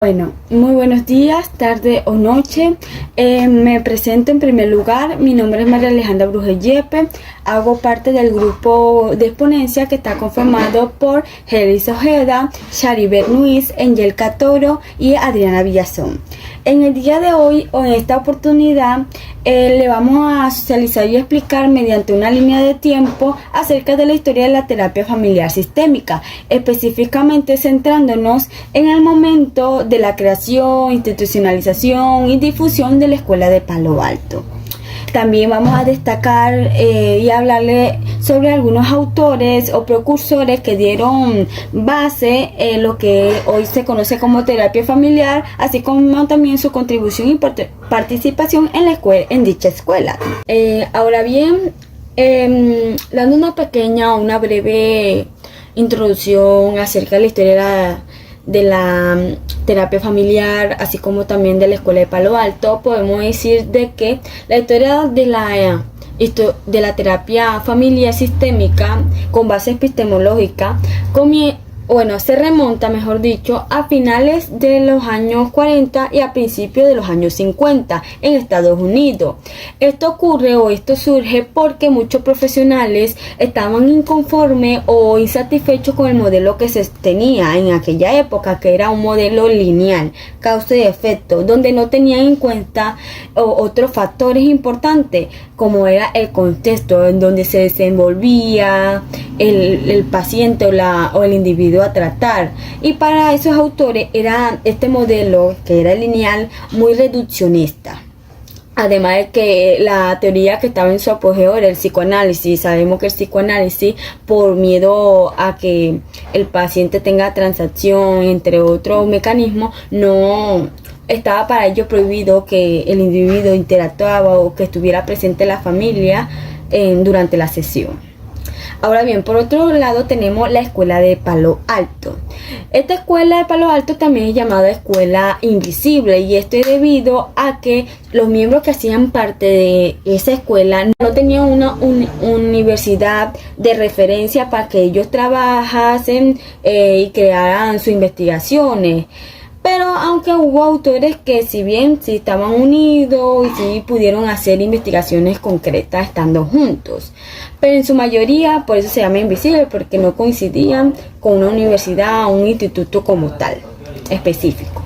Bueno, muy buenos días, tarde o noche. Me presento en primer lugar. Mi nombre es María Alejandra Brujel Yepes. Hago parte del grupo de exponencia que está conformado por Gelis Ojeda, Charibert Nuis, Angel Catoro y Adriana Villazón. En el día de hoy, o en esta oportunidad, le vamos a socializar y explicar mediante una línea de tiempo acerca de la historia de la terapia familiar sistémica, específicamente centrándonos en el momento de la creación, institucionalización y difusión de la Escuela de Palo Alto. También vamos a destacar y hablarle sobre algunos autores o precursores que dieron base en lo que hoy se conoce como terapia familiar, así como también su contribución y participación en la escuela, en dicha escuela. Ahora bien, dando una breve introducción acerca de la historia de la terapia familiar, así como también de la Escuela de Palo Alto, podemos decir de que la historia de la terapia familiar sistémica con base epistemológica se remonta, mejor dicho, a finales de los años 40 y a principios de los años 50 en Estados Unidos. Esto surge porque muchos profesionales estaban inconformes o insatisfechos con el modelo que se tenía en aquella época, que era un modelo lineal, causa y efecto, donde no tenían en cuenta otros factores importantes, como era el contexto en donde se desenvolvía el paciente o el individuo a tratar. Y para esos autores era este modelo, que era lineal, muy reduccionista. Además de que la teoría que estaba en su apogeo era el psicoanálisis. Sabemos que el psicoanálisis, por miedo a que el paciente tenga transacción, entre otros mecanismos, no estaba para ello prohibido que el individuo interactuaba o que estuviera presente la familia durante la sesión. Ahora bien, por otro lado tenemos la Escuela de Palo Alto. Esta Escuela de Palo Alto también es llamada Escuela Invisible, y esto es debido a que los miembros que hacían parte de esa escuela no tenían una universidad de referencia para que ellos trabajasen y crearan sus investigaciones. Pero aunque hubo autores que sí estaban unidos y sí pudieron hacer investigaciones concretas estando juntos, pero en su mayoría, por eso se llama invisible, porque no coincidían con una universidad o un instituto como tal, específico.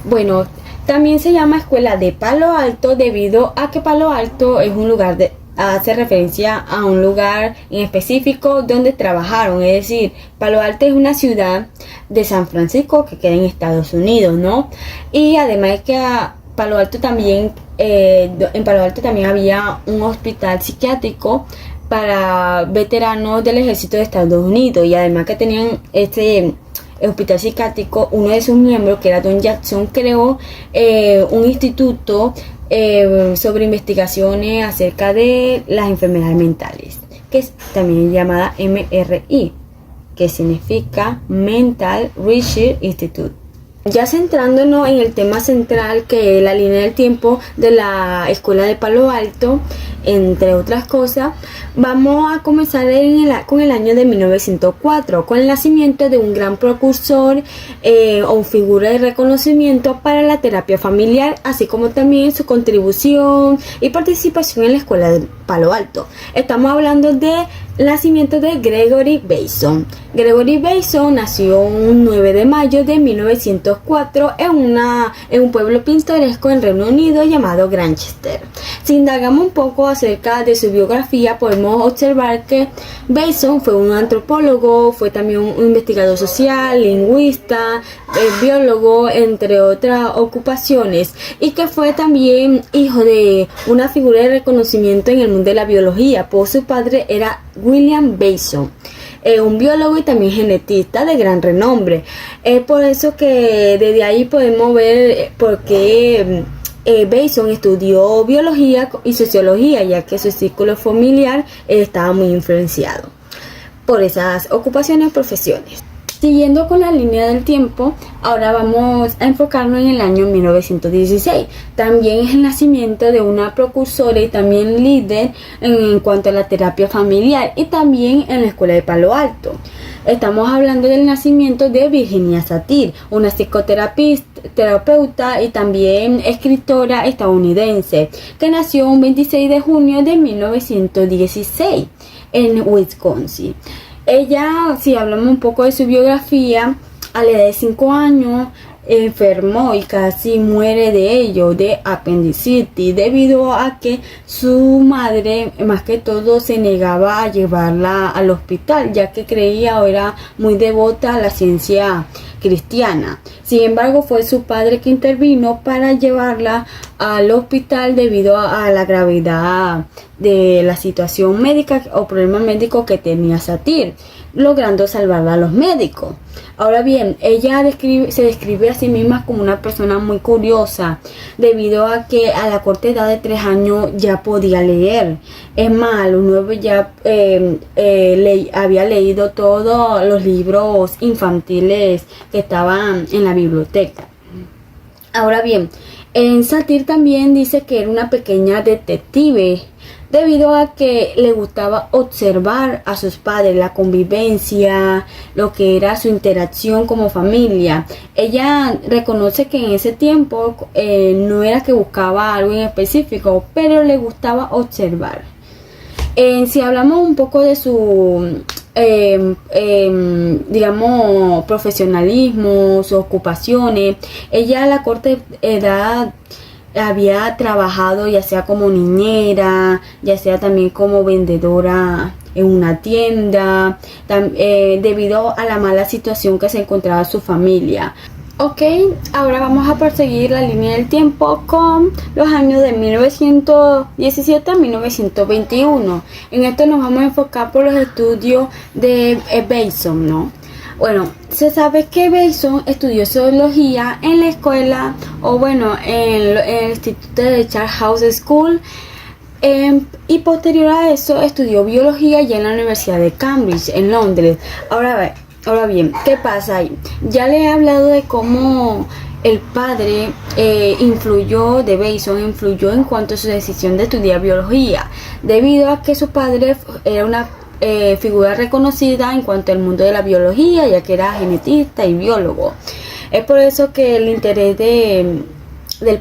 Bueno, también se llama Escuela de Palo Alto debido a que Palo Alto es un lugar hace referencia a un lugar en específico donde trabajaron, es decir, Palo Alto es una ciudad de San Francisco que queda en Estados Unidos, ¿no? Y además es que Palo Alto también, en Palo Alto también había un hospital psiquiátrico para veteranos del ejército de Estados Unidos, y además que tenían este hospital psiquiátrico, uno de sus miembros, que era Don Jackson, creó un instituto sobre investigaciones acerca de las enfermedades mentales, que es también llamada MRI, que significa Mental Research Institute. Ya centrándonos en el tema central, que es la línea del tiempo de la Escuela de Palo Alto, entre otras cosas, vamos a comenzar con el año de 1904, con el nacimiento de un gran precursor o figura de reconocimiento para la terapia familiar, así como también su contribución y participación en la Escuela de Palo Alto. Estamos hablando del nacimiento de Gregory Bateson. Gregory Bateson nació un 9 de mayo de 1904 en un pueblo pintoresco en Reino Unido llamado Grantchester. Si indagamos un poco acerca de su biografía, podemos observar que Bateson fue un antropólogo, fue también un investigador social, lingüista, biólogo, entre otras ocupaciones, y que fue también hijo de una figura de reconocimiento en el mundo de la biología, pues su padre era William Bateson, un biólogo y también genetista de gran renombre. Es por eso que desde ahí podemos ver por qué Bateson estudió biología y sociología, ya que su círculo familiar estaba muy influenciado por esas ocupaciones y profesiones. Siguiendo con la línea del tiempo, ahora vamos a enfocarnos en el año 1916. También es el nacimiento de una precursora y también líder en cuanto a la terapia familiar, y también en la Escuela de Palo Alto. Estamos hablando del nacimiento de Virginia Satir, una psicoterapeuta y también escritora estadounidense, que nació un 26 de junio de 1916 en Wisconsin. Ella, si hablamos un poco de su biografía, a la edad de 5 años enfermó y casi muere de ello, de apendicitis, debido a que su madre, más que todo, se negaba a llevarla al hospital, ya que creía o era muy devota a la ciencia cristiana. Sin embargo, fue su padre que intervino para llevarla al hospital debido a la gravedad de la situación médica o problema médico que tenía Satir, logrando salvarla a los médicos. Ahora bien, ella se describe a sí misma como una persona muy curiosa, debido a que a la corta edad de 3 años ya podía leer. Es más, a los 9 ya había leído todos los libros infantiles que estaban en la biblioteca. Ahora bien, en Satir también dice que era una pequeña detective, debido a que le gustaba observar a sus padres, la convivencia, lo que era su interacción como familia. Ella reconoce que en ese tiempo no era que buscaba algo en específico, pero le gustaba observar. Si hablamos un poco de su digamos, profesionalismo, sus ocupaciones, ella a la corta edad había trabajado ya sea como niñera, ya sea también como vendedora en una tienda, debido a la mala situación que se encontraba su familia. Ok, ahora vamos a proseguir la línea del tiempo con los años de 1917 a 1921. En esto nos vamos a enfocar por los estudios de Bateson, ¿no? Bueno, se sabe que Bateson estudió zoología en la escuela, o bueno, en el instituto de Charterhouse School, y posterior a eso estudió biología ya en la Universidad de Cambridge, en Londres. Ahora bien, ¿qué pasa ahí? Ya le he hablado de cómo el padre de Bateson influyó en cuanto a su decisión de estudiar biología, debido a que su padre era una figura reconocida en cuanto al mundo de la biología, ya que era genetista y biólogo. Es por eso que el interés del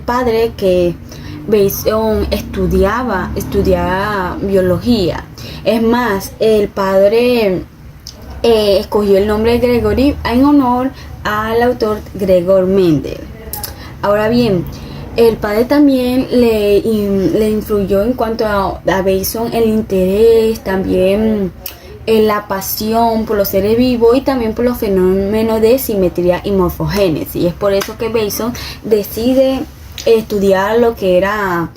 padre, que Bateson estudiaba biología. Es más, el padre escogió el nombre de Gregory en honor al autor Gregor Mendel. Ahora bien, el padre también le influyó en cuanto a Bateson el interés, también la pasión por los seres vivos y también por los fenómenos de simetría y morfogénesis. Es por eso que Bateson decide estudiar lo que era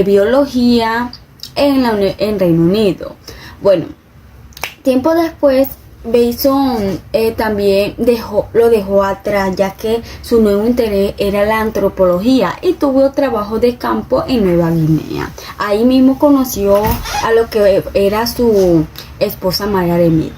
biología en Reino Unido. Bueno, tiempo después Bateson también lo dejó atrás, ya que su nuevo interés era la antropología y tuvo trabajo de campo en Nueva Guinea. Ahí mismo conoció a lo que era su esposa Margaret Mead.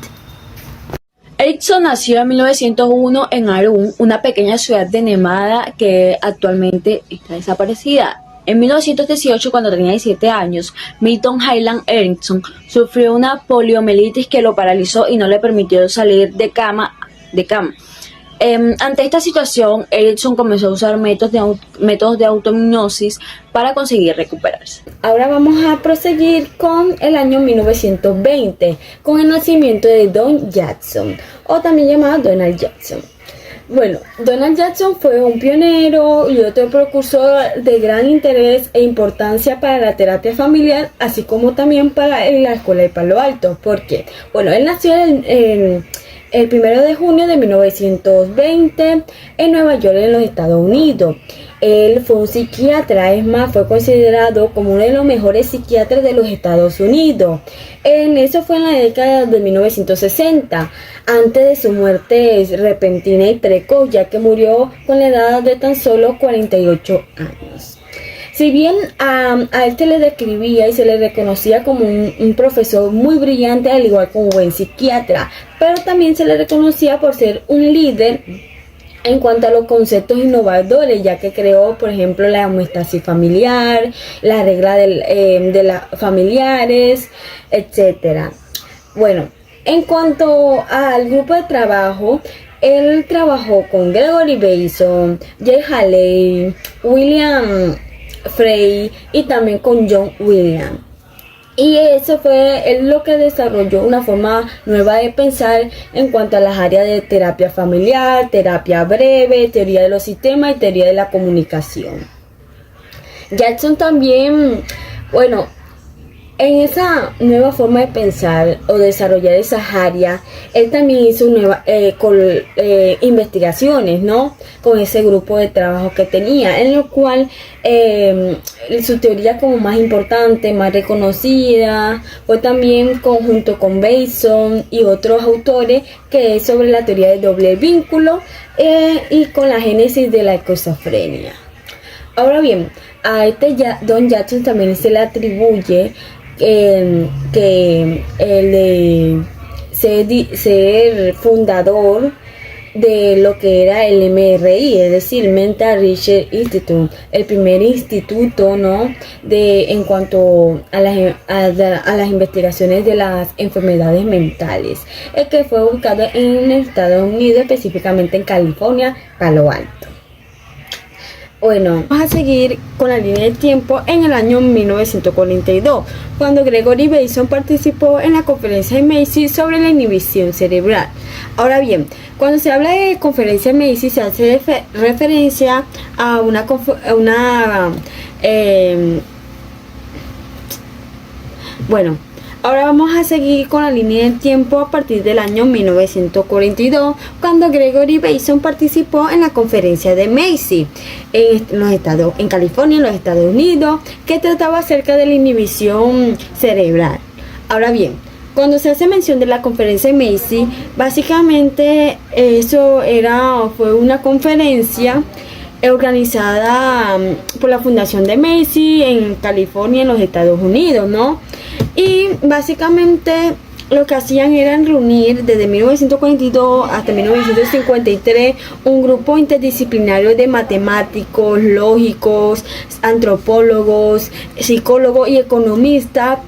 Erickson nació en 1901 en Arun, una pequeña ciudad de Nevada que actualmente está desaparecida. En 1918, cuando tenía 17 años, Milton Highland Erickson sufrió una poliomielitis que lo paralizó y no le permitió salir de cama. Ante esta situación, Erickson comenzó a usar métodos de auto-hipnosis para conseguir recuperarse. Ahora vamos a proseguir con el año 1920, con el nacimiento de Don Jackson, o también llamado Donald Jackson. Bueno, Donald Jackson fue un pionero y otro precursor de gran interés e importancia para la terapia familiar, así como también para la escuela de Palo Alto. ¿Por qué? Bueno, él nació el 1 de junio de 1920 en Nueva York, en los Estados Unidos. Él fue un psiquiatra, es más, fue considerado como uno de los mejores psiquiatras de los Estados Unidos. Eso fue en la década de 1960, antes de su muerte repentina y precoz, ya que murió con la edad de tan solo 48 años. Si bien a él se le describía y se le reconocía como un profesor muy brillante, al igual que un buen psiquiatra, pero también se le reconocía por ser un líder en cuanto a los conceptos innovadores, ya que creó, por ejemplo, la homeostasis familiar, la regla de las familiares, etc. Bueno, En cuanto al grupo de trabajo, él trabajó con Gregory Bateson, Jay Haley, William Frey y también con John Williams. Y eso fue él lo que desarrolló una forma nueva de pensar en cuanto a las áreas de terapia familiar, terapia breve, teoría de los sistemas y teoría de la comunicación. Jackson también, bueno, en esa nueva forma de pensar o desarrollar esas áreas, él también hizo investigaciones, ¿no? Con ese grupo de trabajo que tenía, en lo cual su teoría como más importante, más reconocida, fue también conjunto con Bateson y otros autores, que es sobre la teoría del doble vínculo y con la génesis de la esquizofrenia. Ahora bien, a Don Jackson también se le atribuye que el de ser fundador de lo que era el MRI, es decir, Mental Research Institute, el primer instituto, ¿no?, en cuanto a las investigaciones de las enfermedades mentales, el que fue ubicado en Estados Unidos, específicamente en California, Palo Alto. Bueno, vamos a seguir con la línea del tiempo en el año 1942, cuando Gregory Bateson participó en la conferencia de Macy sobre la inhibición cerebral. Ahora bien, cuando se habla de conferencia de Macy se hace referencia a ahora vamos a seguir con la línea del tiempo a partir del año 1942, cuando Gregory Bateson participó en la conferencia de Macy en California, en los Estados Unidos, que trataba acerca de la inhibición cerebral. Ahora bien, cuando se hace mención de la conferencia de Macy, básicamente fue una conferencia organizada por la Fundación de Macy en California, en los Estados Unidos, ¿no? Y básicamente lo que hacían era reunir desde 1942 hasta 1953 un grupo interdisciplinario de matemáticos, lógicos, antropólogos, psicólogos y economistas,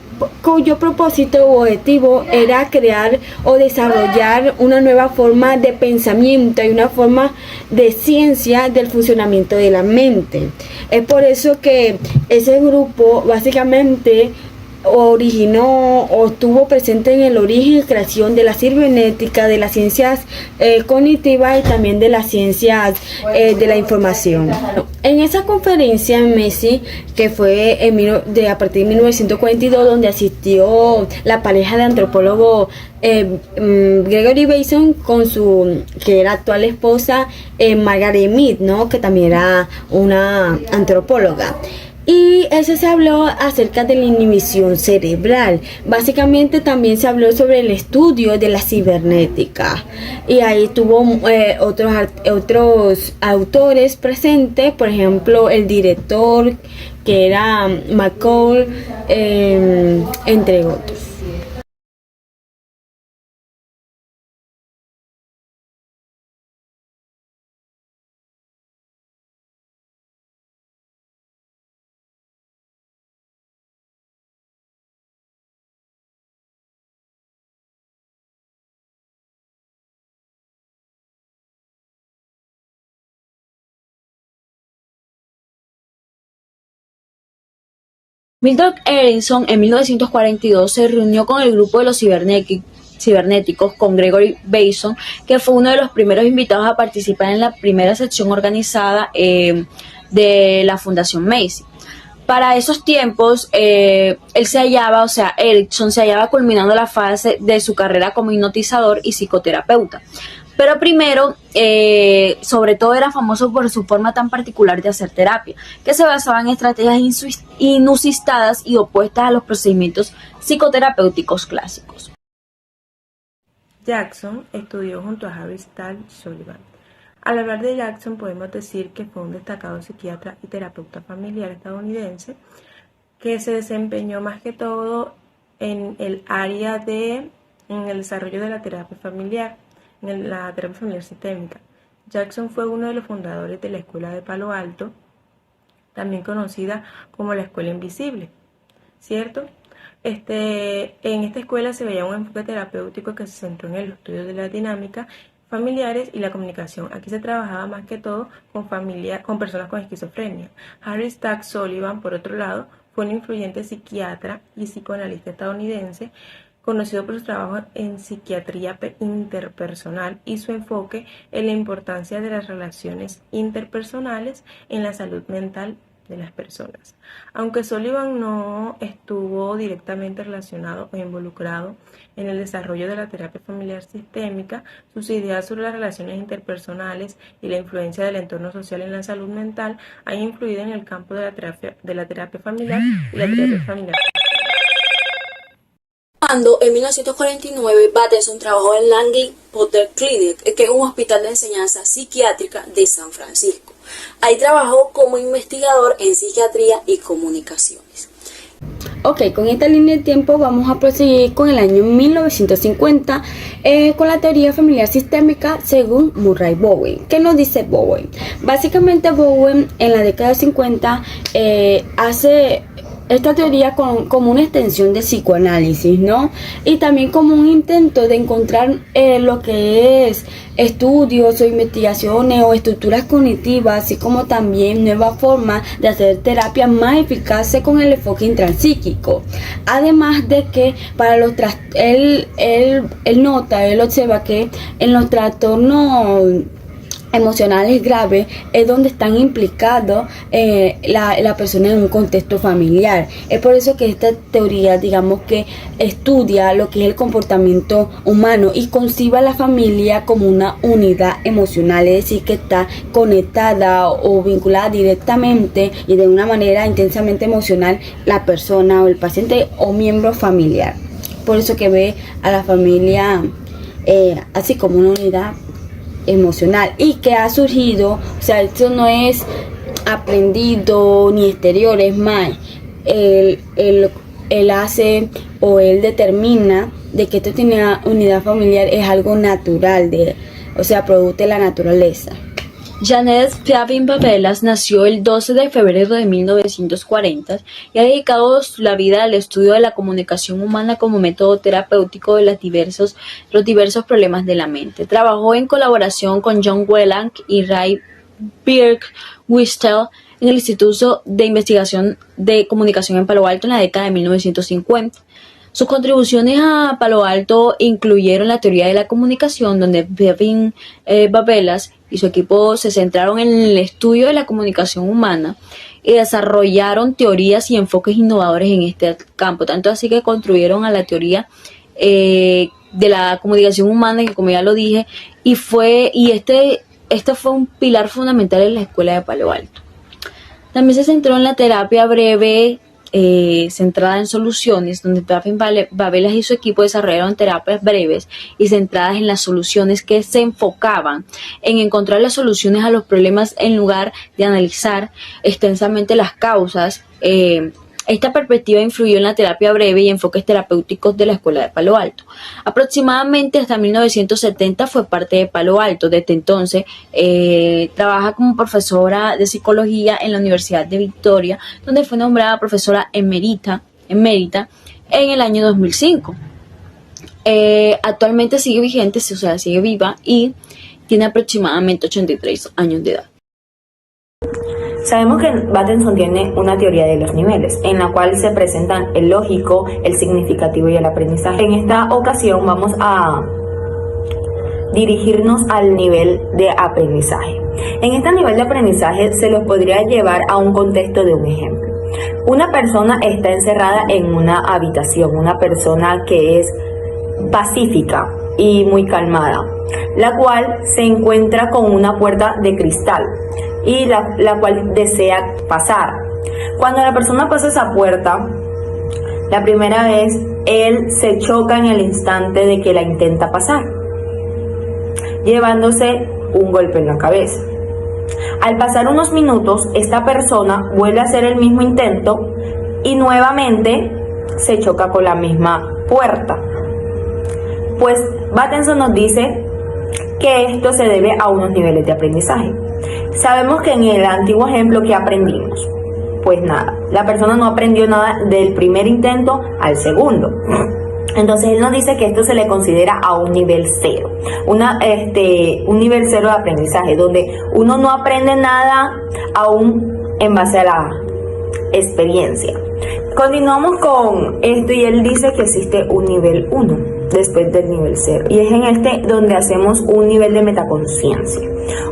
cuyo propósito o objetivo era crear o desarrollar una nueva forma de pensamiento y una forma de ciencia del funcionamiento de la mente. Es por eso que ese grupo básicamente originó o estuvo presente en el origen y creación de la cibernética, de las ciencias cognitivas y también de las ciencias de la información. En esa conferencia en Macy, que fue a partir de 1942, donde asistió la pareja de antropólogos Gregory Bateson con su que era actual esposa Margaret Mead, ¿no?, que también era una antropóloga. Y eso se habló acerca de la inhibición cerebral. Básicamente también se habló sobre el estudio de la cibernética. Y ahí tuvo otros autores presentes, por ejemplo, el director, que era McCall, entre otros. Milton Erickson en 1942 se reunió con el grupo de los cibernéticos con Gregory Bateson, que fue uno de los primeros invitados a participar en la primera sección organizada de la Fundación Macy. Para esos tiempos, Erickson se hallaba culminando la fase de su carrera como hipnotizador y psicoterapeuta. Pero primero, sobre todo era famoso por su forma tan particular de hacer terapia, que se basaba en estrategias inusitadas y opuestas a los procedimientos psicoterapéuticos clásicos. Jackson estudió junto a Harry Stahl Sullivan. Al hablar de Jackson podemos decir que fue un destacado psiquiatra y terapeuta familiar estadounidense que se desempeñó más que todo en el área en el desarrollo de la terapia familiar, en la terapia familiar sistémica. Jackson fue uno de los fundadores de la Escuela de Palo Alto, también conocida como la Escuela Invisible, ¿cierto? En esta escuela se veía un enfoque terapéutico que se centró en el estudio de las dinámicas familiares y la comunicación. Aquí se trabajaba más que todo con personas con esquizofrenia. Harry Stack Sullivan, por otro lado, fue un influyente psiquiatra y psicoanalista estadounidense, conocido por sus trabajos en psiquiatría interpersonal y su enfoque en la importancia de las relaciones interpersonales en la salud mental de las personas. Aunque Sullivan no estuvo directamente relacionado o involucrado en el desarrollo de la terapia familiar sistémica, sus ideas sobre las relaciones interpersonales y la influencia del entorno social en la salud mental han influido en el campo de la terapia familiar y la terapia familiar. Cuando en 1949 Bateson trabajó en Langley Potter Clinic, que es un hospital de enseñanza psiquiátrica de San Francisco. Ahí trabajó como investigador en psiquiatría y comunicaciones. Ok, con esta línea de tiempo vamos a proseguir con el año 1950 con la teoría familiar sistémica según Murray Bowen. ¿Qué nos dice Bowen? Básicamente Bowen en la década de 50 hace esta teoría como una extensión del psicoanálisis, ¿no? Y también como un intento de encontrar lo que es estudios o investigaciones o estructuras cognitivas, así como también nuevas formas de hacer terapia más eficaces con el enfoque intrapsíquico. Además de que para los él observa que en los trastornos emocionales graves es donde están implicados la persona en un contexto familiar. Es por eso que esta teoría, digamos que estudia lo que es el comportamiento humano y concibe a la familia como una unidad emocional, es decir, que está conectada o vinculada directamente y de una manera intensamente emocional la persona o el paciente o miembro familiar. Por eso que ve a la familia así como una unidad emocional y que ha surgido, o sea, esto no es aprendido ni exterior, es más, él hace o él determina de que esto tiene una unidad familiar, es algo natural, o sea, producto de la naturaleza. Janet Piavin Babelas nació el 12 de febrero de 1940 y ha dedicado la vida al estudio de la comunicación humana como método terapéutico de los diversos problemas de la mente. Trabajó en colaboración con John Whelan y Ray Birkwistel en el Instituto de Investigación de Comunicación en Palo Alto en la década de 1950. Sus contribuciones a Palo Alto incluyeron la teoría de la comunicación, donde Piavin Babelas y su equipo se centraron en el estudio de la comunicación humana y desarrollaron teorías y enfoques innovadores en este campo, tanto así que construyeron a la teoría de la comunicación humana, que como ya lo dije, este fue un pilar fundamental en la escuela de Palo Alto. También se centró en la terapia breve, centrada en soluciones, donde Piavin Babelas y su equipo desarrollaron terapias breves y centradas en las soluciones que se enfocaban en encontrar las soluciones a los problemas en lugar de analizar extensamente las causas. Esta perspectiva influyó en la terapia breve y enfoques terapéuticos de la escuela de Palo Alto. Aproximadamente hasta 1970 fue parte de Palo Alto. Desde entonces trabaja como profesora de psicología en la Universidad de Victoria, donde fue nombrada profesora emérita en el año 2005. Actualmente sigue vigente, o sea, sigue viva y tiene aproximadamente 83 años de edad. Sabemos que Bateson tiene una teoría de los niveles, en la cual se presentan el lógico, el significativo y el aprendizaje. En esta ocasión vamos a dirigirnos al nivel de aprendizaje. En este nivel de aprendizaje se los podría llevar a un contexto de un ejemplo. Una persona está encerrada en una habitación, una persona que es pacífica y muy calmada, la cual se encuentra con una puerta de cristal y la cual desea pasar. Cuando la persona pasa esa puerta, la primera vez, él se choca en el instante de que la intenta pasar, llevándose un golpe en la cabeza. Al pasar unos minutos, esta persona vuelve a hacer el mismo intento y nuevamente se choca con la misma puerta. Pues Bateson nos dice que esto se debe a unos niveles de aprendizaje. Sabemos que en el antiguo ejemplo que aprendimos, pues nada, la persona no aprendió nada del primer intento al segundo. Entonces él nos dice que esto se le considera a un nivel cero, un nivel cero de aprendizaje, donde uno no aprende nada aún en base a la experiencia. Continuamos con esto y él dice que existe un nivel 1 después del nivel 0, y es en este donde hacemos un nivel de metaconciencia,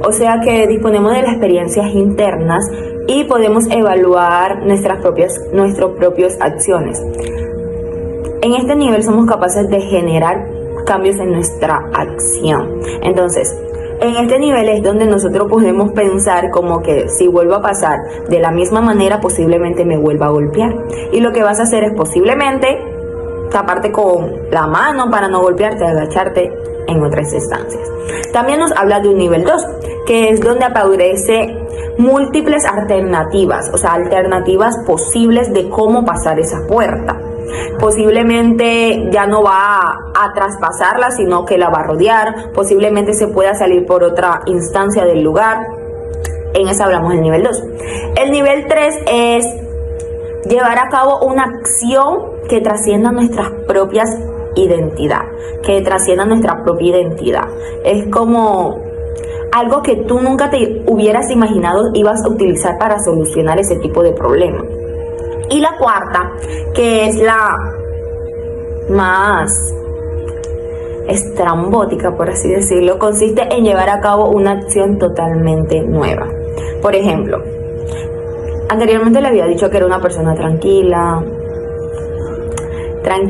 o sea que disponemos de las experiencias internas y podemos evaluar nuestras propias acciones. En este nivel somos capaces de generar cambios en nuestra acción. Entonces, en este nivel es donde nosotros podemos pensar como que si vuelvo a pasar de la misma manera, posiblemente me vuelva a golpear. Y lo que vas a hacer es posiblemente taparte con la mano para no golpearte, agacharte en otras instancias. También nos habla de un nivel 2, que es donde aparece múltiples alternativas, o sea, alternativas posibles de cómo pasar esa puerta. Posiblemente ya no va a traspasarla, sino que la va a rodear. Posiblemente se pueda salir por otra instancia del lugar. En esa hablamos del nivel 2. El nivel 3 es llevar a cabo una acción que trascienda nuestras propias identidad, Es como algo que tú nunca te hubieras imaginado ibas a utilizar para solucionar ese tipo de problema. Y la cuarta, que es la más estrambótica, por así decirlo, consiste en llevar a cabo una acción totalmente nueva. Por ejemplo, anteriormente le había dicho que era una persona tranquila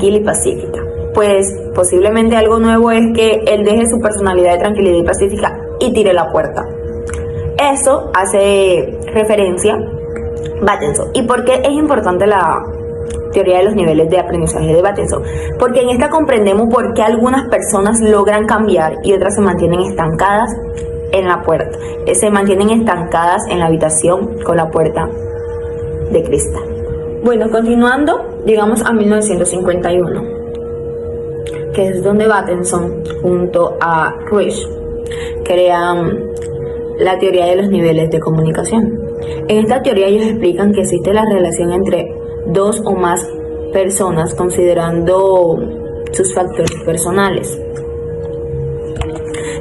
y pacífica. Pues posiblemente algo nuevo es que él deje su personalidad de tranquilidad y pacífica y tire la puerta. Eso hace referencia Bateson. ¿Y por qué es importante la teoría de los niveles de aprendizaje de Bateson? Porque en esta comprendemos por qué algunas personas logran cambiar y otras se mantienen estancadas en la puerta. Se mantienen estancadas en la habitación con la puerta de cristal. Bueno, continuando, llegamos a 1951, que es donde Bateson junto a Ruiz crean la teoría de los niveles de comunicación. En esta teoría ellos explican que existe la relación entre dos o más personas considerando sus factores personales.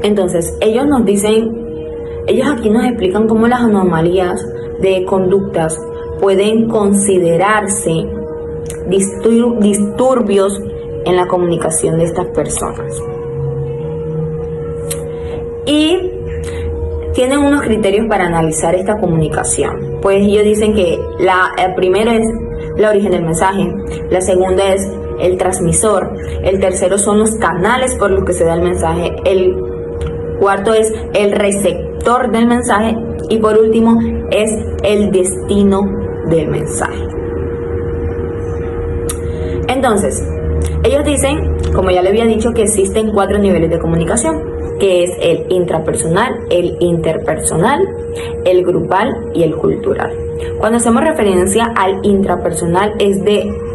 Entonces, ellos aquí nos explican cómo las anomalías de conductas pueden considerarse disturbios en la comunicación de estas personas. Y tienen unos criterios para analizar esta comunicación. Pues ellos dicen que el primero es la origen del mensaje, la segunda es el transmisor, el tercero son los canales por los que se da el mensaje, el cuarto es el receptor del mensaje y por último es el destino del mensaje. Entonces, ellos dicen, como ya le había dicho, que existen 4 niveles de comunicación, que es el intrapersonal, el interpersonal, el grupal y el cultural. Cuando hacemos referencia al intrapersonal es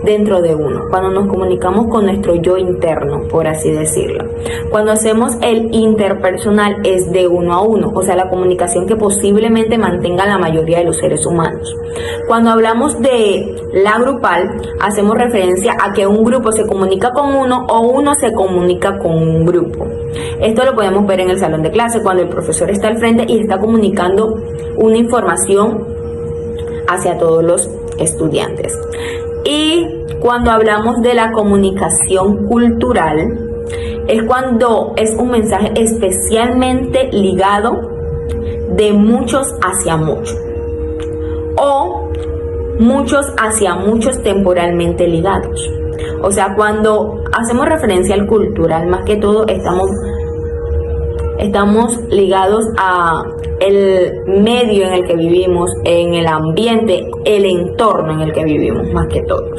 dentro de uno, cuando nos comunicamos con nuestro yo interno, por así decirlo. Cuando hacemos el interpersonal es de uno a uno, o sea, la comunicación que posiblemente mantenga la mayoría de los seres humanos. Cuando hablamos de la grupal, hacemos referencia a que un grupo se comunica con uno o uno se comunica con un grupo. Esto lo podemos ver en el salón de clase cuando el profesor está al frente y está comunicando una información hacia todos los estudiantes. Y cuando hablamos de la comunicación cultural, es cuando es un mensaje especialmente ligado de muchos hacia muchos, o muchos hacia muchos temporalmente ligados. O sea, cuando hacemos referencia al cultural, más que todo estamos ligados a el medio en el que vivimos, en el ambiente, el entorno en el que vivimos, más que todos.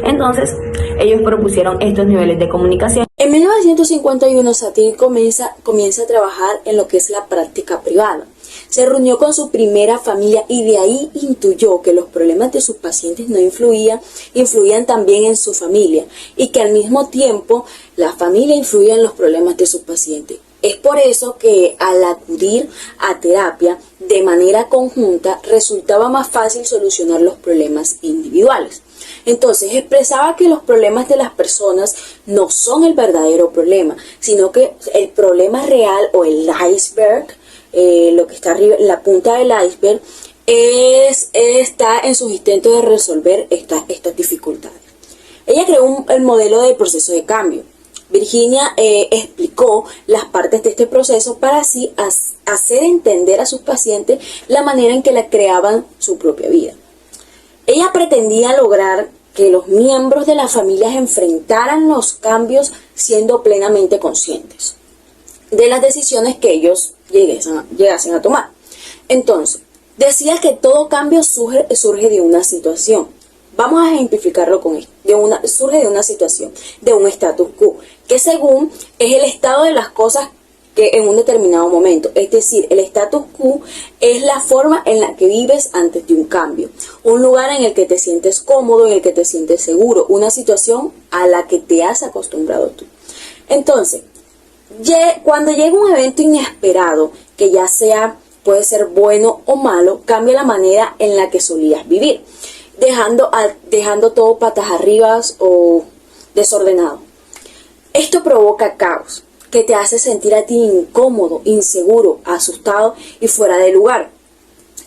Entonces, ellos propusieron estos niveles de comunicación. En 1951, Satir comienza a trabajar en lo que es la práctica privada. Se reunió con su primera familia y de ahí intuyó que los problemas de sus pacientes no influían también en su familia y que al mismo tiempo la familia influía en los problemas de sus pacientes. Es por eso que al acudir a terapia de manera conjunta resultaba más fácil solucionar los problemas individuales. Entonces expresaba que los problemas de las personas no son el verdadero problema, sino que el problema real o el iceberg, lo que está arriba, la punta del iceberg, está en sus intentos de resolver estas dificultades. Ella creó el modelo del proceso de cambio. Virginia explicó las partes de este proceso para así hacer entender a sus pacientes la manera en que la creaban su propia vida. Ella pretendía lograr que los miembros de las familias enfrentaran los cambios siendo plenamente conscientes de las decisiones que ellos llegasen a tomar. Entonces, decía que todo cambio surge de una situación. Vamos a ejemplificarlo con esto. Surge de una situación, de un status quo, que según es el estado de las cosas que en un determinado momento. Es decir, el status quo es la forma en la que vives antes de un cambio. Un lugar en el que te sientes cómodo, en el que te sientes seguro. Una situación a la que te has acostumbrado tú. Entonces, cuando llega un evento inesperado, que ya puede ser bueno o malo, cambia la manera en la que solías vivir, dejando todo patas arriba o desordenado. Esto provoca caos, que te hace sentir a ti incómodo, inseguro, asustado y fuera de lugar.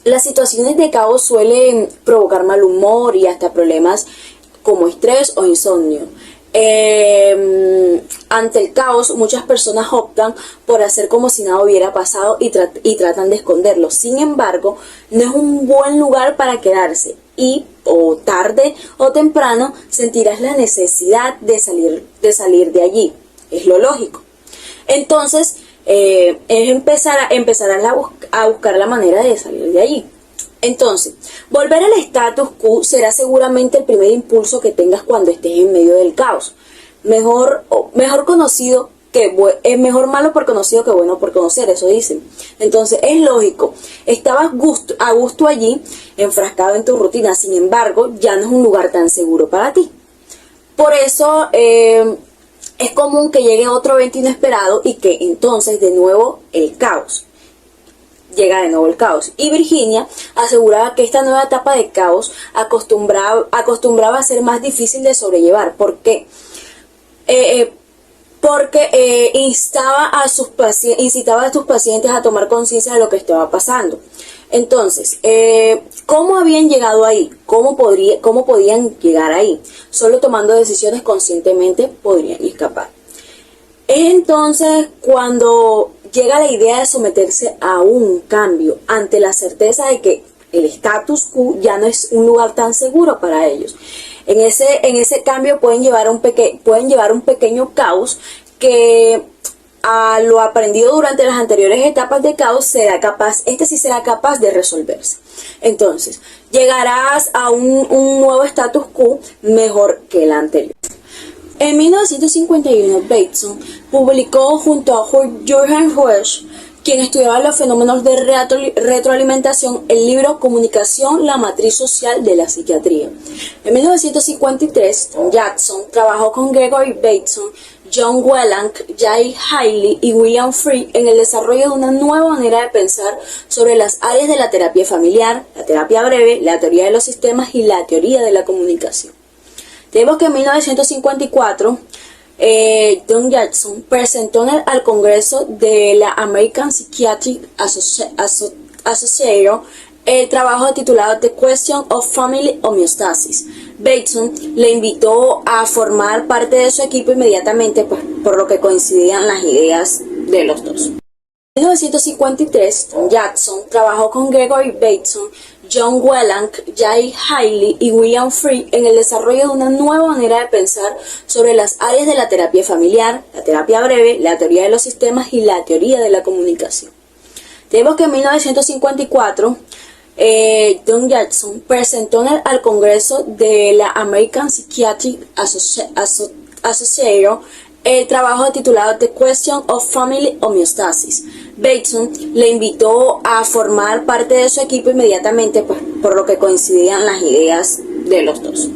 Las situaciones de caos suelen provocar mal humor y hasta problemas como estrés o insomnio. Ante el caos, muchas personas optan por hacer como si nada hubiera pasado y tratan de esconderlo. Sin embargo, no es un buen lugar para quedarse o tarde o temprano sentirás la necesidad de salir de allí. Es lo lógico. Entonces, empezarás a buscar la manera de salir de allí. Entonces, volver al status quo será seguramente el primer impulso que tengas cuando estés en medio del caos. Mejor malo por conocido que bueno por conocer, eso dicen. Entonces, es lógico. Estabas a gusto allí, enfrascado en tu rutina. Sin embargo, ya no es un lugar tan seguro para ti. Por eso, es común que llegue otro evento inesperado y que entonces de nuevo el caos. Llega de nuevo el caos. Y Virginia aseguraba que esta nueva etapa de caos acostumbraba a ser más difícil de sobrellevar. ¿Por qué? Porque incitaba a sus pacientes a tomar conciencia de lo que estaba pasando. Entonces, ¿cómo habían llegado ahí? ¿Cómo podían llegar ahí? Solo tomando decisiones conscientemente podrían escapar. Es entonces cuando llega la idea de someterse a un cambio ante la certeza de que el status quo ya no es un lugar tan seguro para ellos. En ese cambio pueden llevar un pequeño caos que a lo aprendido durante las anteriores etapas de caos será capaz de resolverse. Entonces, llegarás a un nuevo status quo mejor que el anterior. En 1951, Bateson publicó junto a Jürgen Ruesch, quien estudiaba los fenómenos de retroalimentación, el libro Comunicación, la matriz social de la psiquiatría. En 1953, Tom Jackson trabajó con Gregory Bateson, John Whelan, Jay Haley y William Free en el desarrollo de una nueva manera de pensar sobre las áreas de la terapia familiar, la terapia breve, la teoría de los sistemas y la teoría de la comunicación. Tenemos que en 1954 Tom Jackson presentó al Congreso de la American Psychiatric Association el trabajo titulado The Question of Family Homeostasis. Bateson le invitó a formar parte de su equipo inmediatamente, por lo que coincidían las ideas de los dos. En 1953, Tom Jackson trabajó con Gregory Bateson, John Whelan, Jay Haley y William Free en el desarrollo de una nueva manera de pensar sobre las áreas de la terapia familiar, la terapia breve, la teoría de los sistemas y la teoría de la comunicación. Tenemos que en 1954 Tom Jackson presentó al Congreso de la American Psychiatric Association el trabajo titulado The Question of Family Homeostasis. Bateson le invitó a formar parte de su equipo inmediatamente, por lo que coincidían las ideas de los dos.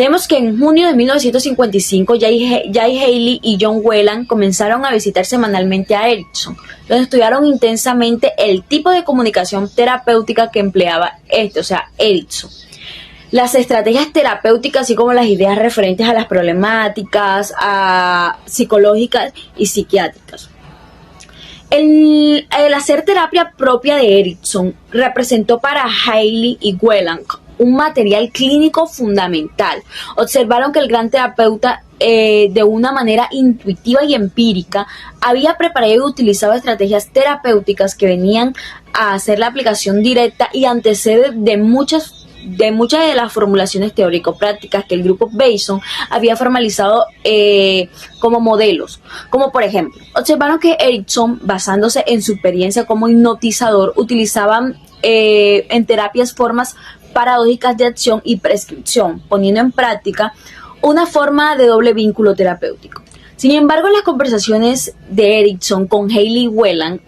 Tenemos que en junio de 1955, Jay Haley y John Whelan comenzaron a visitar semanalmente a Erickson, donde estudiaron intensamente el tipo de comunicación terapéutica que empleaba o sea, Erickson, las estrategias terapéuticas, así como las ideas referentes a las problemáticas psicológicas y psiquiátricas. El hacer terapia propia de Erickson representó para Haley y Whelan un material clínico fundamental. Observaron que el gran terapeuta, de una manera intuitiva y empírica, había preparado y utilizado estrategias terapéuticas que venían a hacer la aplicación directa y anteceder de muchas de las formulaciones teórico-prácticas que el grupo Bateson había formalizado como modelos, como por ejemplo, observaron que Erickson, basándose en su experiencia como hipnotizador, utilizaban en terapias formas paradójicas de acción y prescripción, poniendo en práctica una forma de doble vínculo terapéutico. Sin embargo, en las conversaciones de Erickson con Haley y Whelan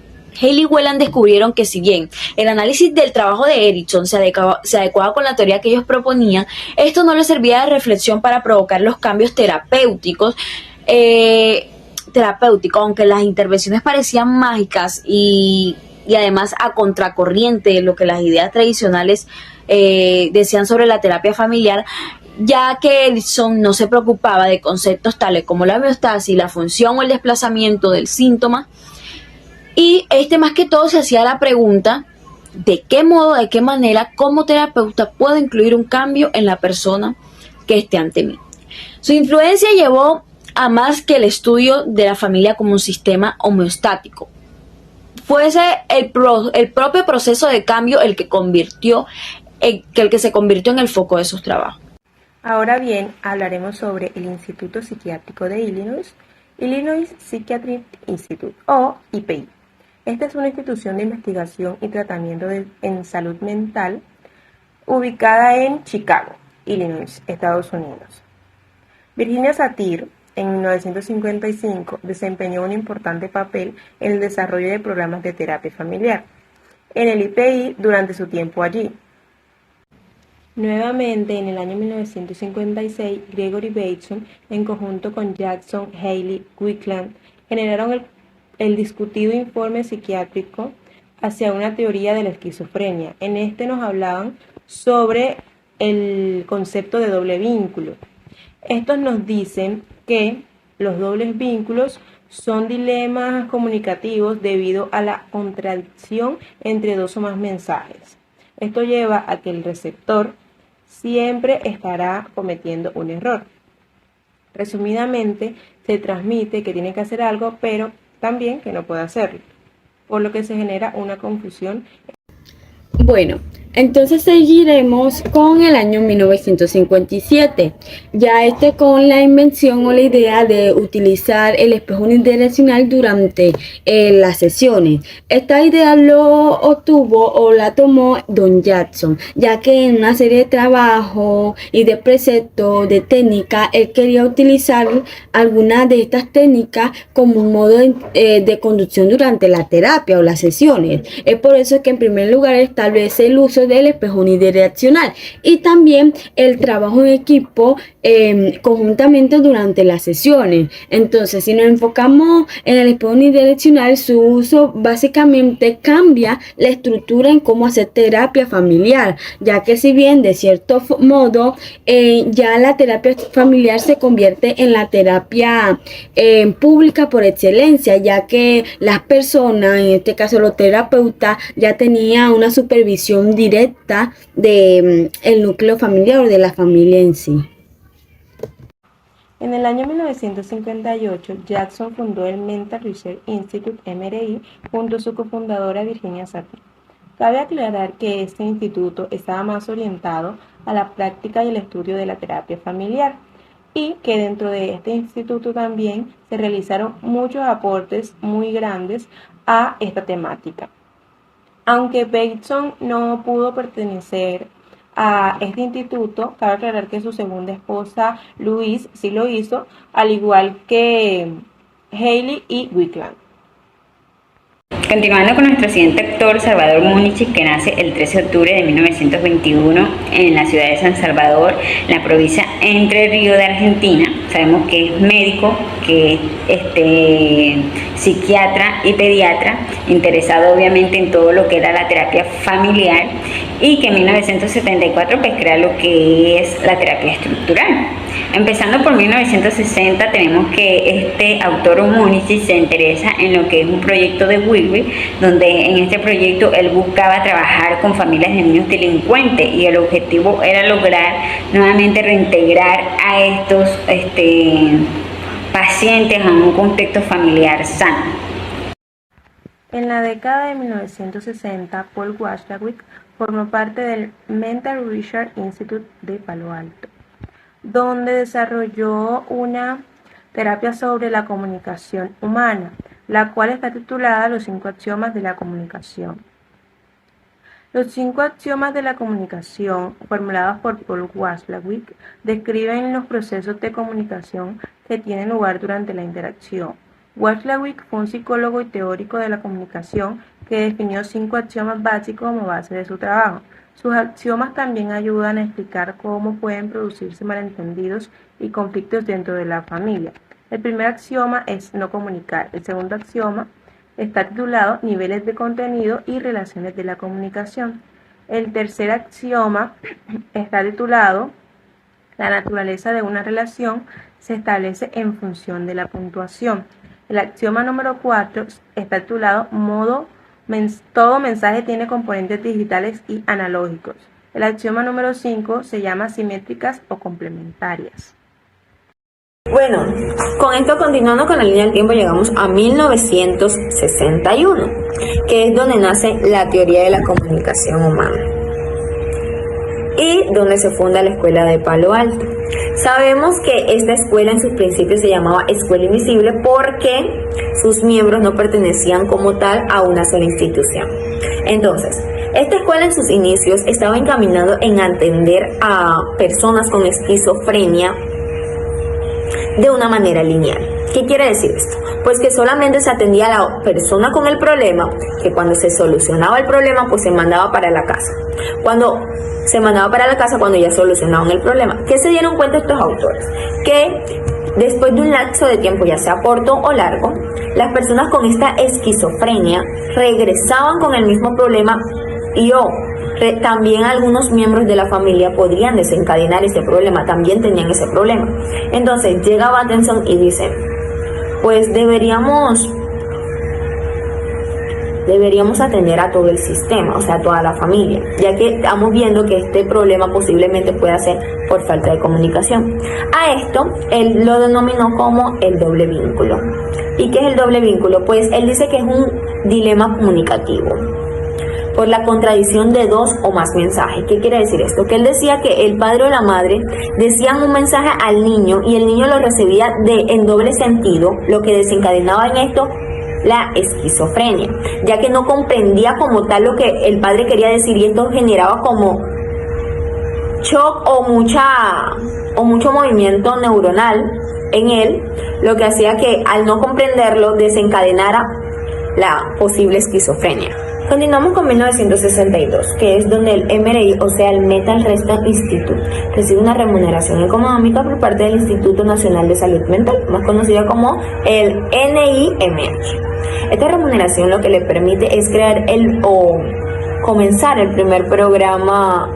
descubrieron que si bien el análisis del trabajo de Erickson se adecuaba con la teoría que ellos proponían, esto no les servía de reflexión para provocar los cambios terapéuticos, aunque las intervenciones parecían mágicas y además a contracorriente de lo que las ideas tradicionales decían sobre la terapia familiar, ya que Erickson no se preocupaba de conceptos tales como la homeostasis, la función o el desplazamiento del síntoma, y más que todo se hacía la pregunta: ¿de qué modo, de qué manera, como terapeuta puedo incluir un cambio en la persona que esté ante mí? Su influencia llevó a más que el estudio de la familia como un sistema homeostático. Fuese el propio proceso de cambio el que se convirtió en el foco de sus trabajos. Ahora bien, hablaremos sobre el Instituto Psiquiátrico de Illinois, Illinois Psychiatric Institute, o IPI. Esta es una institución de investigación y tratamiento en salud mental ubicada en Chicago, Illinois, Estados Unidos. Virginia Satir, en 1955, desempeñó un importante papel en el desarrollo de programas de terapia familiar en el IPI durante su tiempo allí. Nuevamente, en el año 1956, Gregory Bateson, en conjunto con Jackson, Haley, Whelan, generaron el discutido informe psiquiátrico hacia una teoría de la esquizofrenia. En este nos hablaban sobre el concepto de doble vínculo. Estos nos dicen que los dobles vínculos son dilemas comunicativos debido a la contradicción entre dos o más mensajes. Esto lleva a que el receptor siempre estará cometiendo un error. Resumidamente, se transmite que tiene que hacer algo, pero también que no puede hacerlo, por lo que se genera una confusión. Bueno, entonces seguiremos con el año 1957, ya con la invención o la idea de utilizar el espejo unidireccional durante las sesiones. Esta idea lo obtuvo o la tomó Don Jackson, ya que en una serie de trabajos y de preceptos de técnica, él quería utilizar algunas de estas técnicas como un modo de conducción durante la terapia o las sesiones. Es por eso que en primer lugar establece el uso del espejo unidireccional y también el trabajo en equipo conjuntamente durante las sesiones. Entonces, si nos enfocamos en el espejo unidireccional, su uso básicamente cambia la estructura en cómo hacer terapia familiar, ya que si bien de cierto modo ya la terapia familiar se convierte en la terapia pública por excelencia, ya que las personas, en este caso los terapeutas, ya tenían una supervisión directa de el núcleo familiar o de la familia en sí. En el año 1958, Jackson fundó el Mental Research Institute, MRI, junto a su cofundadora Virginia Satir. Cabe aclarar que este instituto estaba más orientado a la práctica y el estudio de la terapia familiar, y que dentro de este instituto también se realizaron muchos aportes muy grandes a esta temática. Aunque Bateson no pudo pertenecer a este instituto, cabe aclarar que su segunda esposa, Louise, sí lo hizo, al igual que Haley y Whelan. Continuando con nuestro siguiente actor, Salvador Múnich, que nace el 13 de octubre de 1921 en la ciudad de San Salvador, en la provincia Entre Ríos de Argentina. Sabemos que es médico, que es psiquiatra y pediatra, interesado obviamente en todo lo que era la terapia familiar, y que en 1974 pues crea lo que es la terapia estructural. Empezando por 1960 tenemos que este autor Múnich se interesa en lo que es un proyecto de Whitby, donde en este proyecto él buscaba trabajar con familias de niños delincuentes y el objetivo era lograr nuevamente reintegrar a estos pacientes a un contexto familiar sano. En la década de 1960, Paul Watzlawick formó parte del Mental Research Institute de Palo Alto, donde desarrolló una terapia sobre la comunicación humana, la cual está titulada Los 5 axiomas de la comunicación. Los 5 axiomas de la comunicación, formulados por Paul Watzlawick, describen los procesos de comunicación que tienen lugar durante la interacción. Watzlawick fue un psicólogo y teórico de la comunicación que definió 5 axiomas básicos como base de su trabajo. Sus axiomas también ayudan a explicar cómo pueden producirse malentendidos y conflictos dentro de la familia. El primer axioma es no comunicar. El segundo axioma está titulado Niveles de contenido y relaciones de la comunicación. El tercer axioma está titulado La naturaleza de una relación se establece en función de la puntuación. El axioma número 4 está titulado Todo mensaje tiene componentes digitales y analógicos. El axioma número 5 se llama simétricas o complementarias. Bueno, con esto continuando con la línea del tiempo llegamos a 1961, que es donde nace la teoría de la comunicación humana y donde se funda la escuela de Palo Alto. Sabemos que esta escuela en sus principios se llamaba Escuela Invisible porque sus miembros no pertenecían como tal a una sola institución. Entonces, esta escuela en sus inicios estaba encaminado en atender a personas con esquizofrenia de una manera lineal. ¿Qué quiere decir esto? Pues que solamente se atendía a la persona con el problema, que cuando se solucionaba el problema, pues se mandaba para la casa. Cuando ya solucionaban el problema. ¿Qué se dieron cuenta estos autores? Que después de un lapso de tiempo, ya sea corto o largo, las personas con esta esquizofrenia regresaban con el mismo problema y también algunos miembros de la familia podrían desencadenar ese problema, también tenían ese problema. Entonces llega Battenson y dice, pues deberíamos atender a todo el sistema, o sea, a toda la familia, ya que estamos viendo que este problema posiblemente pueda ser por falta de comunicación. A esto, él lo denominó como el doble vínculo. ¿Y qué es el doble vínculo? Pues él dice que es un dilema comunicativo por la contradicción de dos o más mensajes. ¿Qué quiere decir esto? Que él decía que el padre o la madre decían un mensaje al niño y el niño lo recibía en doble sentido, lo que desencadenaba en esto la esquizofrenia, ya que no comprendía como tal lo que el padre quería decir y esto generaba como shock o mucho movimiento neuronal en él, lo que hacía que al no comprenderlo desencadenara la posible esquizofrenia. Continuamos con 1962, que es donde el MRI, o sea el Mental Research Institute, recibe una remuneración económica por parte del Instituto Nacional de Salud Mental, más conocido como el NIMH. Esta remuneración lo que le permite es crear comenzar el primer programa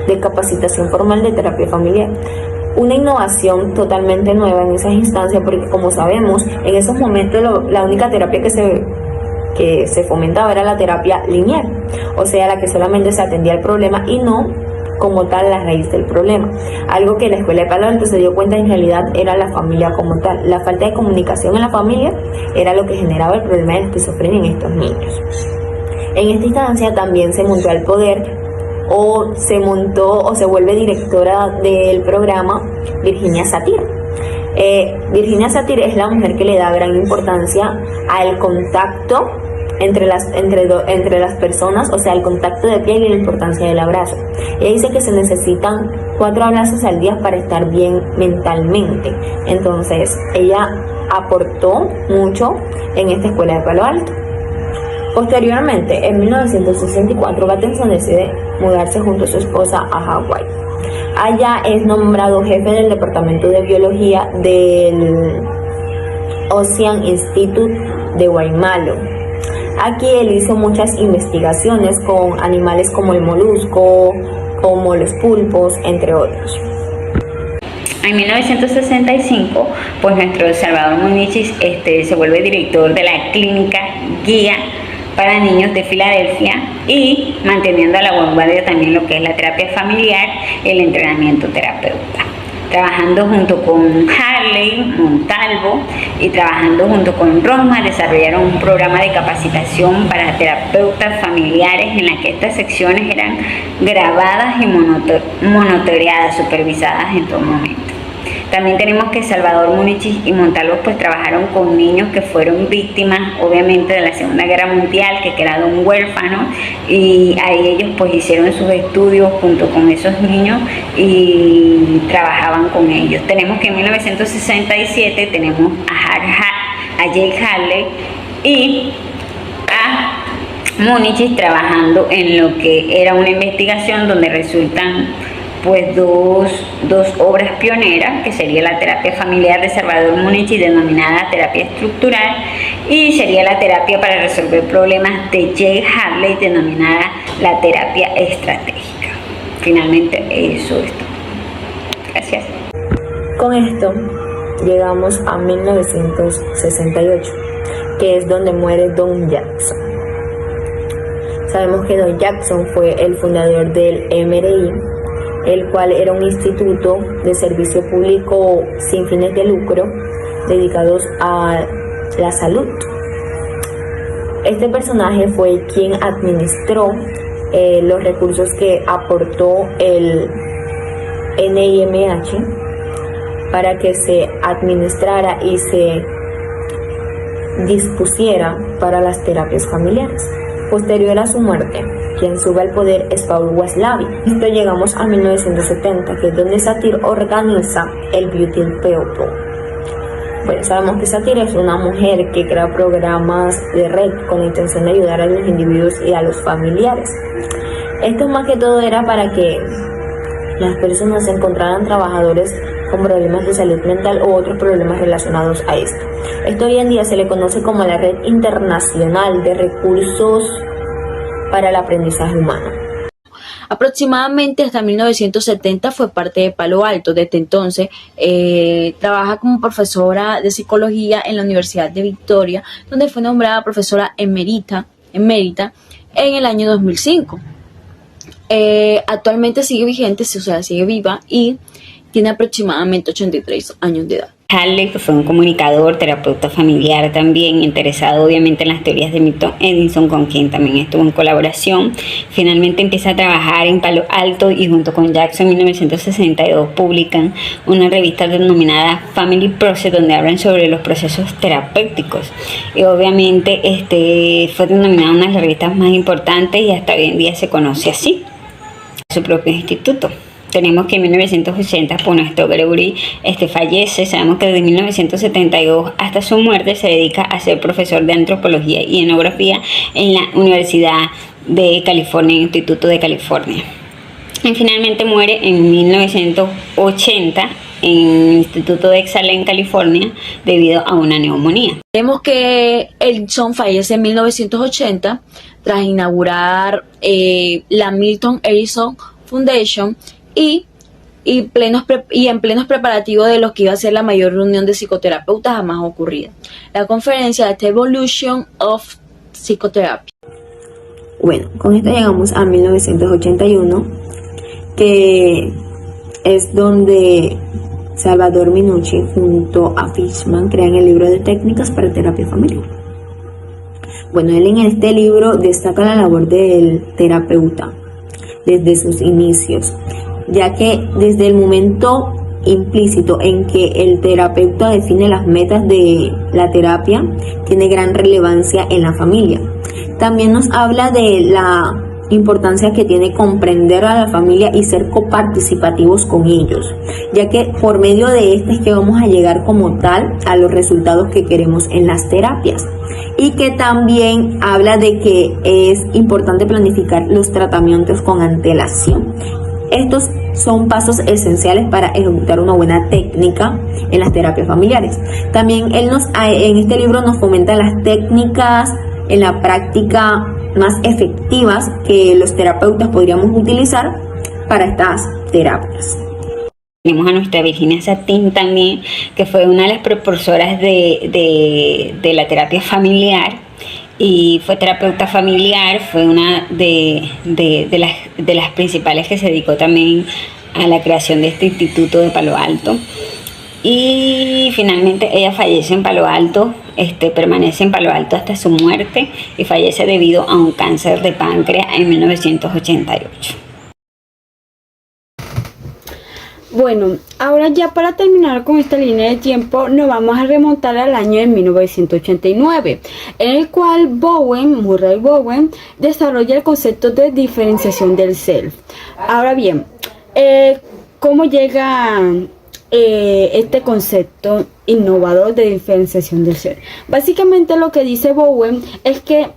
de capacitación formal de terapia familiar. Una innovación totalmente nueva en esas instancias, porque como sabemos, en esos momentos la única terapia que se fomentaba era la terapia lineal, o sea, la que solamente se atendía al problema y no como tal la raíz del problema. Algo que la escuela de Palo Alto se dio cuenta en realidad era la familia como tal. La falta de comunicación en la familia era lo que generaba el problema de la esquizofrenia en estos niños. En esta instancia también se montó al poder o se vuelve directora del programa Virginia Satir. Virginia Satir es la mujer que le da gran importancia al contacto entre las personas, o sea, el contacto de piel y la importancia del abrazo. Ella dice que se necesitan 4 abrazos al día para estar bien mentalmente. Entonces, ella aportó mucho en esta escuela de Palo Alto. Posteriormente, en 1964, Battenson decide mudarse junto a su esposa a Hawái. Allá es nombrado jefe del departamento de biología del Ocean Institute de Guaymalo. Aquí él hizo muchas investigaciones con animales como el molusco, como los pulpos, entre otros. En 1965, pues nuestro Salvador Munichis se vuelve director de la clínica Guía para Niños de Filadelfia y manteniendo a la vanguardia también lo que es la terapia familiar y el entrenamiento terapeuta. Trabajando junto con Harley Montalvo y trabajando junto con Rosma, desarrollaron un programa de capacitación para terapeutas familiares en la que estas secciones eran grabadas y monitoreadas, supervisadas en todo momento. También tenemos que Salvador Munichis y Montalvo pues trabajaron con niños que fueron víctimas obviamente de la Segunda Guerra Mundial, que quedaron huérfanos, y ahí ellos pues hicieron sus estudios junto con esos niños y trabajaban con ellos. Tenemos que en 1967 tenemos a Jake Harley y a Munichis trabajando en lo que era una investigación donde resultan pues dos obras pioneras, que sería la terapia familiar de Salvador Munichis denominada terapia estructural, y sería la terapia para resolver problemas de Jake Harley denominada la terapia estratégica. Finalmente eso es todo. Gracias. Con esto llegamos a 1968, que es donde muere Don Jackson. Sabemos que Don Jackson fue el fundador del MRI, el cual era un instituto de servicio público sin fines de lucro dedicados a la salud. Este personaje fue quien administró los recursos que aportó el NIMH para que se administrara y se dispusiera para las terapias familiares. Posterior a su muerte, quien sube al poder es Paul Waslavic. Esto llegamos a 1970, que es donde Satir organiza el Beauty People. Bueno, sabemos que Satir es una mujer que crea programas de red con la intención de ayudar a los individuos y a los familiares. Esto más que todo era para que las personas encontraran trabajadores con problemas de salud mental u otros problemas relacionados a esto. Esto hoy en día se le conoce como la Red Internacional de Recursos para el Aprendizaje Humano. Aproximadamente hasta 1970 fue parte de Palo Alto. Desde entonces trabaja como profesora de psicología en la Universidad de Victoria, donde fue nombrada profesora emérita en el año 2005. Actualmente sigue vigente, o sea, sigue viva y tiene aproximadamente 83 años de edad. Harley, que fue un comunicador, terapeuta familiar también, interesado obviamente en las teorías de Milton Edison, con quien también estuvo en colaboración. Finalmente empieza a trabajar en Palo Alto y junto con Jackson en 1962 publican una revista denominada Family Process, donde hablan sobre los procesos terapéuticos. Y obviamente fue denominada una de las revistas más importantes y hasta hoy en día se conoce así, su propio instituto. Tenemos que en 1980, pues nuestro Gregory fallece. Sabemos que desde 1972 hasta su muerte se dedica a ser profesor de antropología y etnografía en la Universidad de California, Instituto de California. Y finalmente muere en 1980 en el Instituto de Exhale en California debido a una neumonía. Vemos que Edison fallece en 1980 tras inaugurar la Milton Edison Foundation y en plenos preparativos de lo que iba a ser la mayor reunión de psicoterapeutas jamás ocurrida, la conferencia de The Evolution of Psychotherapy. Bueno, con esto llegamos a 1981, que es donde Salvador Munichis junto a Fishman crean el libro de técnicas para terapia familiar. Bueno, él en este libro destaca la labor del terapeuta desde sus inicios, ya que desde el momento implícito en que el terapeuta define las metas de la terapia, tiene gran relevancia en la familia. También nos habla de la importancia que tiene comprender a la familia y ser coparticipativos con ellos, ya que por medio de este es que vamos a llegar como tal a los resultados que queremos en las terapias. Y que también habla de que es importante planificar los tratamientos con antelación. Estos son pasos esenciales para ejecutar una buena técnica en las terapias familiares. También en este libro nos fomenta las técnicas en la práctica más efectivas que los terapeutas podríamos utilizar para estas terapias. Tenemos a nuestra Virginia Satín también, que fue una de las propulsoras de la terapia familiar y fue terapeuta familiar, fue una de las principales que se dedicó también a la creación de este instituto de Palo Alto. Y finalmente ella fallece en Palo Alto, permanece en Palo Alto hasta su muerte y fallece debido a un cáncer de páncreas en 1988. Bueno, ahora ya para terminar con esta línea de tiempo nos vamos a remontar al año de 1989, en el cual Murray Bowen desarrolla el concepto de diferenciación del self. Ahora bien, ¿cómo llega este concepto innovador de diferenciación del self? Básicamente lo que dice Bowen es que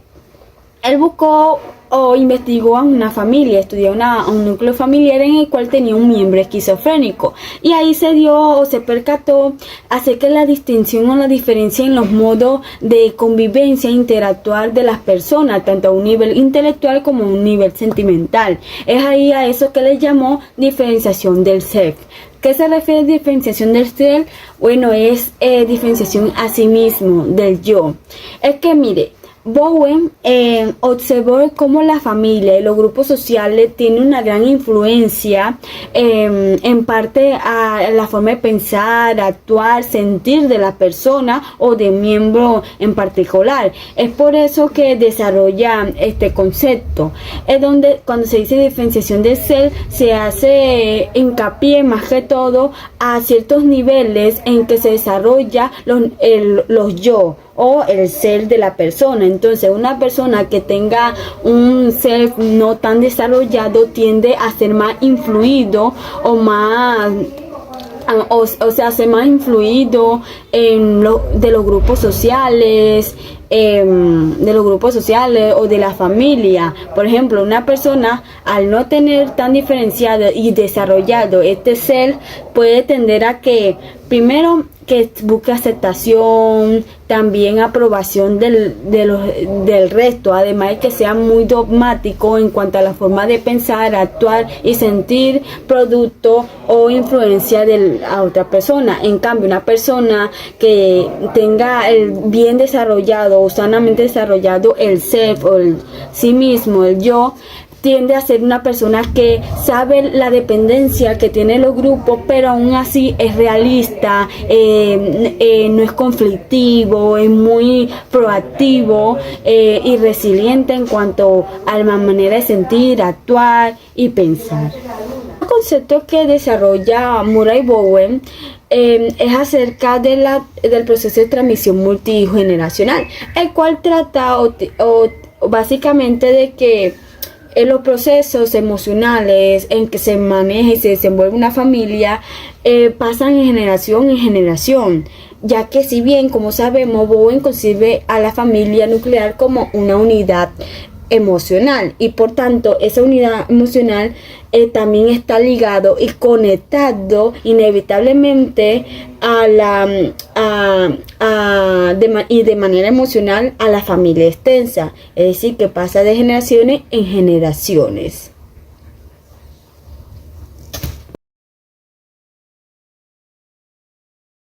él buscó o investigó a una familia, estudió un núcleo familiar en el cual tenía un miembro esquizofrénico, y ahí se dio o se percató acerca de la distinción o la diferencia en los modos de convivencia e interactuar de las personas, tanto a un nivel intelectual como a un nivel sentimental. Es ahí a eso que le llamó diferenciación del self. ¿Qué se refiere a diferenciación del self? Bueno, es diferenciación a sí mismo, del yo. Es que mire, Bowen observó cómo la familia y los grupos sociales tienen una gran influencia en parte a la forma de pensar, actuar, sentir de la persona o de miembro en particular. Es por eso que desarrolla este concepto. Es donde cuando se dice diferenciación del ser, se hace hincapié más que todo a ciertos niveles en que se desarrolla los yo o el ser de la persona. Entonces, una persona que tenga un ser no tan desarrollado tiende a ser más influido o más se hace más influido de los grupos sociales, o de la familia. Por ejemplo, una persona al no tener tan diferenciado y desarrollado este ser puede tender a que primero que busque aceptación, también aprobación del resto, además de que sea muy dogmático en cuanto a la forma de pensar, actuar y sentir producto o influencia a otra persona. En cambio, una persona que tenga el bien desarrollado o sanamente desarrollado el self o el sí mismo, el yo, tiende a ser una persona que sabe la dependencia que tienen los grupos, pero aún así es realista, no es conflictivo, es muy proactivo y resiliente en cuanto a la manera de sentir, actuar y pensar. El concepto que desarrolla Murray Bowen es acerca del proceso de transmisión multigeneracional, el cual trata básicamente de que en los procesos emocionales en que se maneja y se desenvuelve una familia pasan de generación en generación, ya que si bien, como sabemos, Bowen concibe a la familia nuclear como una unidad emocional y por tanto esa unidad emocional también está ligado y conectado inevitablemente de manera emocional a la familia extensa, es decir, que pasa de generaciones en generaciones.